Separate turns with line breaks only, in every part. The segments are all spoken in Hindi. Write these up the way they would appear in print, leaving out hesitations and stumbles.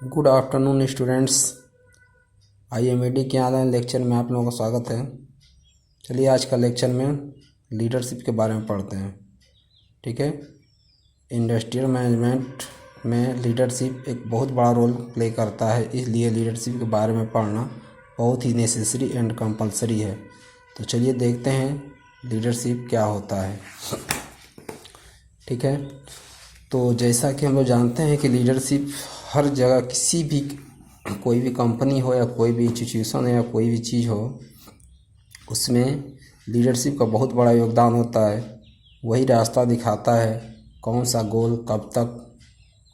Good afternoon students. IMAD के ऑनलाइन लेक्चर में आप लोगों का स्वागत है। चलिए आज का लेक्चर में लीडरशिप के बारे में पढ़ते हैं। ठीक है, इंडस्ट्रियल मैनेजमेंट में लीडरशिप एक बहुत बड़ा रोल प्ले करता है, इसलिए लीडरशिप के बारे में पढ़ना बहुत ही नेसेसरी एंड कंपलसरी है। तो चलिए देखते हैं लीडरशिप क्या होता है। ठीक है, तो जैसा कि हम लोग जानते हैं कि लीडरशिप हर जगह किसी भी कोई भी कंपनी हो या कोई भी इंस्टीट्यूशन हो या कोई भी चीज़ हो, उसमें लीडरशिप का बहुत बड़ा योगदान होता है। वही रास्ता दिखाता है कौन सा गोल कब तक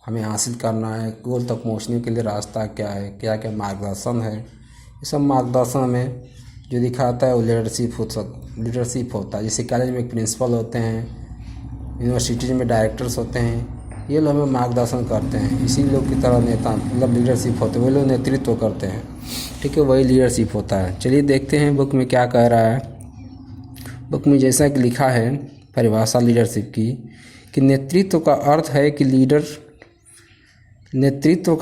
हमें हासिल करना है, गोल तक पहुंचने के लिए रास्ता क्या है, क्या क्या मार्गदर्शन है। ये सब मार्गदर्शन में जो दिखाता है वो लीडरशिप होता है। जैसे कॉलेज में एक प्रिंसिपल होते हैं, यूनिवर्सिटीज़ में डायरेक्टर्स होते हैं, ये लोग हमें मार्गदर्शन करते हैं। इसी लोग की तरह नेता मतलब लीडरशिप होते हैं, वही लोग नेतृत्व करते हैं। ठीक है, वही लीडरशिप होता है। चलिए देखते हैं बुक में क्या कह रहा है। बुक में जैसा कि लिखा है परिभाषा लीडरशिप की कि नेतृत्व का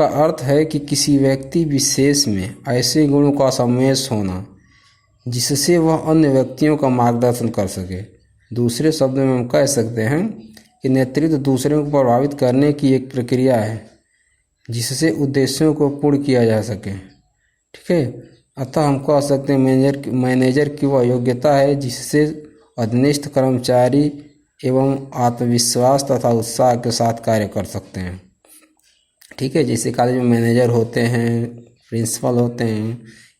अर्थ है कि किसी व्यक्ति विशेष में ऐसे गुणों का सम्मेलन होना जिससे वह अन्य व्यक्तियों का मार्गदर्शन कर सके। दूसरे शब्दों में हम कह सकते हैं कि नेतृत्व दूसरों को प्रभावित करने की एक प्रक्रिया है जिससे उद्देश्यों को पूर्ण किया जा सके। ठीक है, अतः हम कह सकते हैं मैनेजर की वह योग्यता है जिससे अधीनस्थ कर्मचारी एवं आत्मविश्वास तथा उत्साह के साथ कार्य कर सकते हैं। ठीक है, जैसे कॉलेज में मैनेजर होते हैं, प्रिंसिपल होते हैं,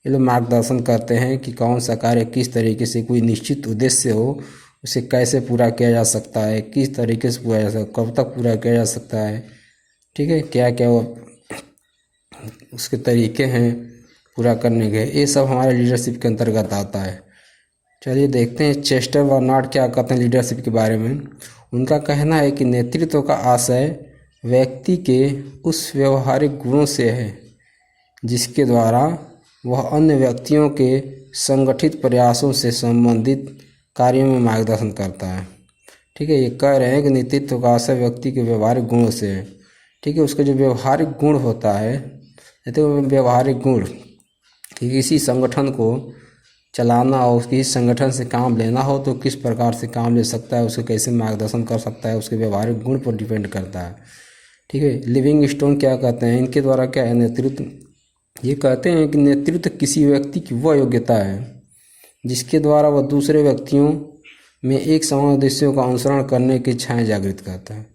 ये लोग मार्गदर्शन करते हैं कि कौन सा कार्य किस तरीके से कोई निश्चित उद्देश्य हो उसे कैसे पूरा किया जा सकता है, किस तरीके से पूरा जा सकता है, कब तक पूरा किया जा सकता है। ठीक है, क्या क्या वो उसके तरीके हैं पूरा करने के, ये सब हमारे लीडरशिप के अंतर्गत आता है। चलिए देखते हैं चेस्टर बर्नार्ड क्या कहते हैं लीडरशिप के बारे में। उनका कहना है कि नेतृत्व का आशय व्यक्ति के उस व्यवहारिक गुणों से है जिसके द्वारा वह अन्य व्यक्तियों के संगठित प्रयासों से संबंधित कार्यों में मार्गदर्शन करता है। ठीक है, ये कह रहे हैं कि नेतृत्व का आशय व्यक्ति के व्यवहारिक गुणों से है। ठीक है, उसका जो व्यवहारिक गुण होता है, तो व्यवहारिक गुण कि किसी संगठन को चलाना हो, किसी संगठन से काम लेना हो तो किस प्रकार से काम ले सकता है, उसको कैसे मार्गदर्शन कर सकता है, उसके व्यवहारिक गुण पर डिपेंड करता है। ठीक है, लिविंगस्टोन क्या कहते हैं, इनके द्वारा क्या है नेतृत्व, ये कहते हैं कि नेतृत्व किसी व्यक्ति की वह योग्यता है जिसके द्वारा वह दूसरे व्यक्तियों में एक समान उद्देश्यों का अनुसरण करने की इच्छाएं जागृत करता है।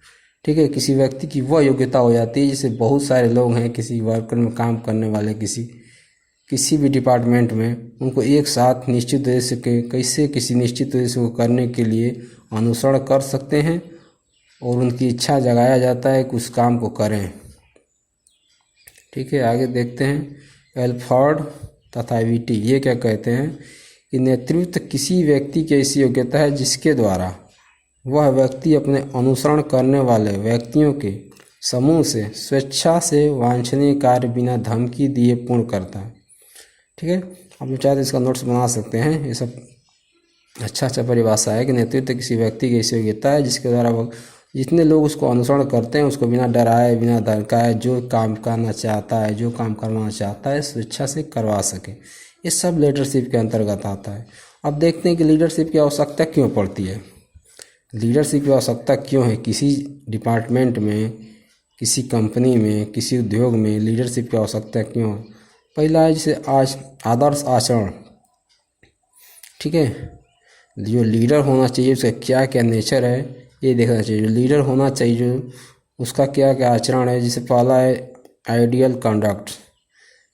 ठीक है, किसी व्यक्ति की वह योग्यता हो जाती है, जैसे बहुत सारे लोग हैं किसी वर्कर में काम करने वाले, किसी भी डिपार्टमेंट में, उनको एक साथ निश्चित उद्देश्य के कैसे किसी निश्चित उद्देश्य को करने के लिए अनुसरण कर सकते हैं और उनकी इच्छा जगाया जाता है कि उस काम को करें। ठीक है, आगे देखते हैं एल्फर्ड तथा वीटी ये क्या कहते हैं कि नेतृत्व किसी व्यक्ति की ऐसी योग्यता है जिसके द्वारा वह व्यक्ति अपने अनुसरण करने वाले व्यक्तियों के समूह से स्वेच्छा से वांछनीय कार्य बिना धमकी दिए पूर्ण करता है। ठीक है, आप लोग चाहे तो इसका नोट्स बना सकते हैं। ये सब अच्छा परिभाषा है कि नेतृत्व किसी व्यक्ति की ऐसी योग्यता है जिसके द्वारा वह जितने लोग उसको अनुसरण करते हैं उसको बिना डराए बिना धमकाए जो काम करना चाहता है, जो काम करवाना चाहता है, स्वेच्छा से करवा सके। ये सब लीडरशिप के अंतर्गत आता है। अब देखते हैं कि लीडरशिप की आवश्यकता क्यों पड़ती है, लीडरशिप की आवश्यकता क्यों है किसी डिपार्टमेंट में, किसी कंपनी में, किसी उद्योग में लीडरशिप की आवश्यकता क्यों है। पहला है जैसे आज आदर्श आचरण। ठीक है, जो लीडर होना चाहिए उसका क्या क्या नेचर है ये देखना चाहिए। जो लीडर होना चाहिए जो उसका क्या क्या आचरण है। जैसे पहला है आइडियल कंडक्ट,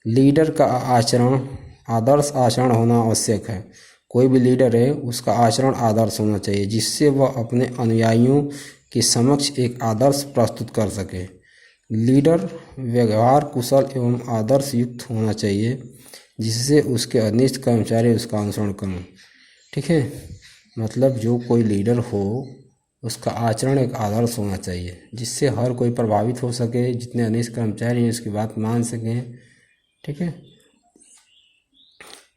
लीडर का आचरण आदर्श आचरण होना आवश्यक है। कोई भी लीडर है उसका आचरण आदर्श होना चाहिए जिससे वह अपने अनुयायियों के समक्ष एक आदर्श प्रस्तुत कर सके। लीडर व्यवहार कुशल एवं आदर्श युक्त होना चाहिए जिससे उसके अधीनस्थ कर्मचारी उसका अनुसरण करें। ठीक है, मतलब जो कोई लीडर हो उसका आचरण एक आदर्श होना चाहिए जिससे हर कोई प्रभावित हो सके, जितने अधीनस्थ कर्मचारी हैं उसकी बात मान सकें। ठीक है,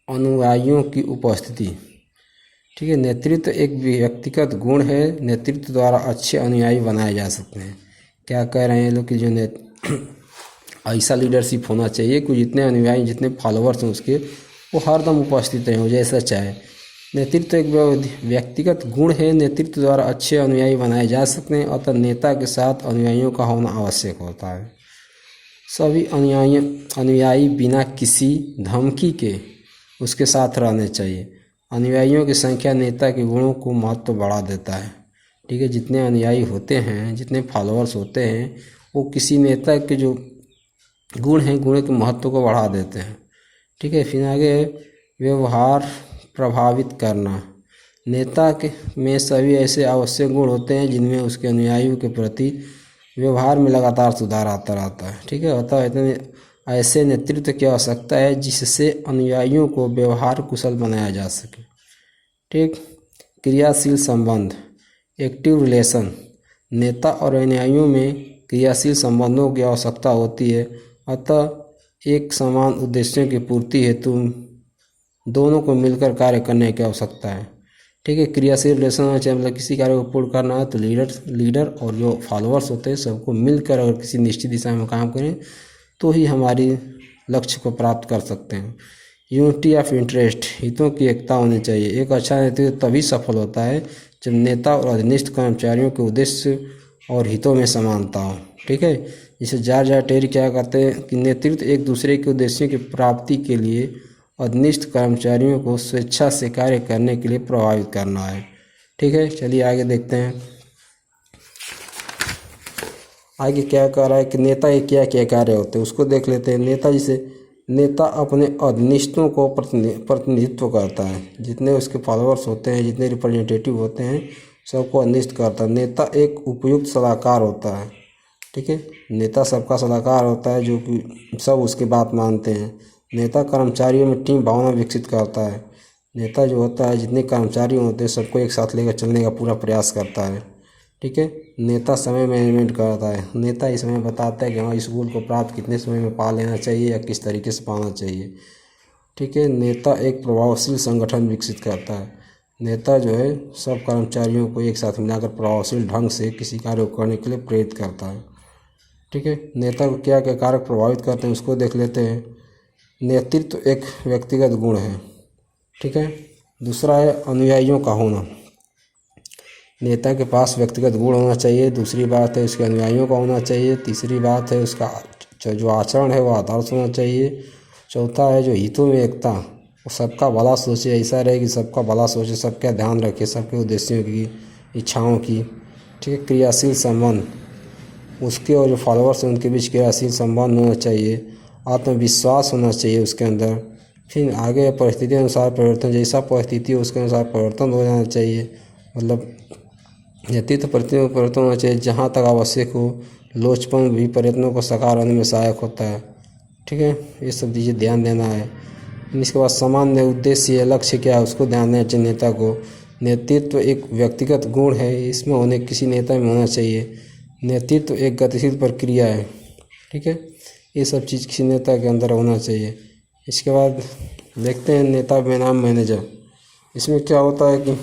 अनुयायियों की उपस्थिति। ठीक है, नेतृत्व एक व्यक्तिगत गुण है, नेतृत्व द्वारा अच्छे अनुयायी बनाए जा सकते हैं। क्या कह रहे हैं लोग कि जो ऐसा लीडरशिप होना चाहिए कि जितने अनुयायी जितने फॉलोअर्स हैं उसके वो हरदम उपस्थित रहें, जैसा चाहे। नेतृत्व एक व्यक्तिगत गुण है। नेतृत्व द्वारा अच्छे अनुयायी बनाए जा सकते हैं, अतः नेता के साथ अनुयायियों का होना आवश्यक होता है। सभी अनुयायी बिना किसी धमकी के उसके साथ रहने चाहिए। अनुयायियों की संख्या नेता के गुणों को महत्व बढ़ा देता है। ठीक है, जितने अनुयायी होते हैं, जितने फॉलोअर्स होते हैं, वो किसी नेता के जो गुण हैं, गुण के महत्व को बढ़ा देते हैं। ठीक है, फिर आगे व्यवहार प्रभावित करना। नेता के में सभी ऐसे आवश्यक गुण होते हैं जिनमें उसके अनुयायियों के प्रति व्यवहार में लगातार सुधार आता रहता है। ठीक है, अतः इतने ऐसे नेतृत्व की आवश्यकता है जिससे अनुयायियों को व्यवहार कुशल बनाया जा सके। ठीक, क्रियाशील संबंध, एक्टिव रिलेशन। नेता और अनुयायियों में क्रियाशील संबंधों की आवश्यकता होती है, अतः एक समान उद्देश्यों की पूर्ति हेतु दोनों को मिलकर कार्य करने की आवश्यकता है। ठीक है, क्रियाशील रिलेशन होना चाहिए, मतलब किसी कार्य को पूर्ण करना है तो लीडर और जो फॉलोअर्स होते हैं सबको मिलकर अगर किसी निश्चित दिशा में काम करें तो ही हमारी लक्ष्य को प्राप्त कर सकते हैं। यूनिटी ऑफ इंटरेस्ट, हितों की एकता होनी चाहिए। एक अच्छा नेतृत्व तभी सफल होता है जब नेता और अधीनस्थ कर्मचारियों के उद्देश्य और हितों में समानता हो। ठीक है, जैसे जॉर्ज टेरी क्या कहते हैं कि नेतृत्व एक दूसरे के उद्देश्यों की प्राप्ति के लिए अधीनस्थ कर्मचारियों को स्वेच्छा से कार्य करने के लिए प्रभावित करना है। ठीक है, चलिए आगे देखते हैं आगे क्या कह रहा है कि नेता के क्या क्या कार्य होते हैं उसको देख लेते हैं। नेता अपने अधीनस्थों को प्रतिनिधित्व करता है। जितने उसके फॉलोअर्स होते हैं, जितने रिप्रेजेंटेटिव होते हैं, सबको अधीनस्थ करता है। नेता एक उपयुक्त सलाहकार होता है। ठीक है, नेता सबका सलाहकार होता है जो कि सब उसकी बात मानते हैं। नेता कर्मचारियों में टीम भावना विकसित करता है। नेता जो होता है जितने कर्मचारी होते हैं सबको एक साथ लेकर चलने का पूरा प्रयास करता है। ठीक है, नेता समय मैनेजमेंट करता है। नेता इस समय बताता है कि हाँ, इस गोल को प्राप्त कितने समय में पा लेना चाहिए या किस तरीके से पाना चाहिए। ठीक है, नेता एक प्रभावशील संगठन विकसित करता है। नेता जो है सब कर्मचारियों को एक साथ मिलाकर प्रभावशील ढंग से किसी कार्य को करने के लिए प्रेरित करता है। ठीक है, नेता को क्या क्या कारक प्रभावित करते हैं उसको देख लेते हैं। नेतृत्व एक व्यक्तिगत गुण है। ठीक है, दूसरा है अनुयायियों का होना। नेता के पास व्यक्तिगत गुण होना चाहिए। दूसरी बात है उसके अनुयायियों का होना चाहिए। तीसरी बात है उसका जो आचरण है वो आदर्श होना चाहिए। चौथा है जो हितों में एकता, वो सबका भला सोचे, ऐसा रहे कि सबका भला सोचे, सबका ध्यान रखे, सबके उद्देश्यों की, इच्छाओं की। ठीक है, क्रियाशील संबंध, उसके और जो फॉलोअर्स हैं उनके बीच क्रियाशील संबंध होना चाहिए। आत्मविश्वास होना चाहिए उसके अंदर। फिर आगे परिस्थिति अनुसार परिवर्तन, जैसा परिस्थिति उसके अनुसार परिवर्तन हो जाना चाहिए। मतलब नेतृत्व परिवर्तन होना चाहिए जहाँ तक आवश्यक हो। लोचपन भी प्रयत्नों को साकार होने में सहायक होता है। ठीक है, ये सब चीज़ें ध्यान देना है। इसके बाद सामान्य उद्देश्य लक्ष्य क्या है उसको ध्यान देना चाहिए नेता को। नेतृत्व एक व्यक्तिगत गुण है, इसमें होने किसी नेता में होना चाहिए। नेतृत्व एक गतिशील प्रक्रिया है। ठीक है, ये सब चीज़ किसी नेता के अंदर होना चाहिए। इसके बाद देखते हैं नेता बनाम मैनेजर। इसमें क्या होता है कि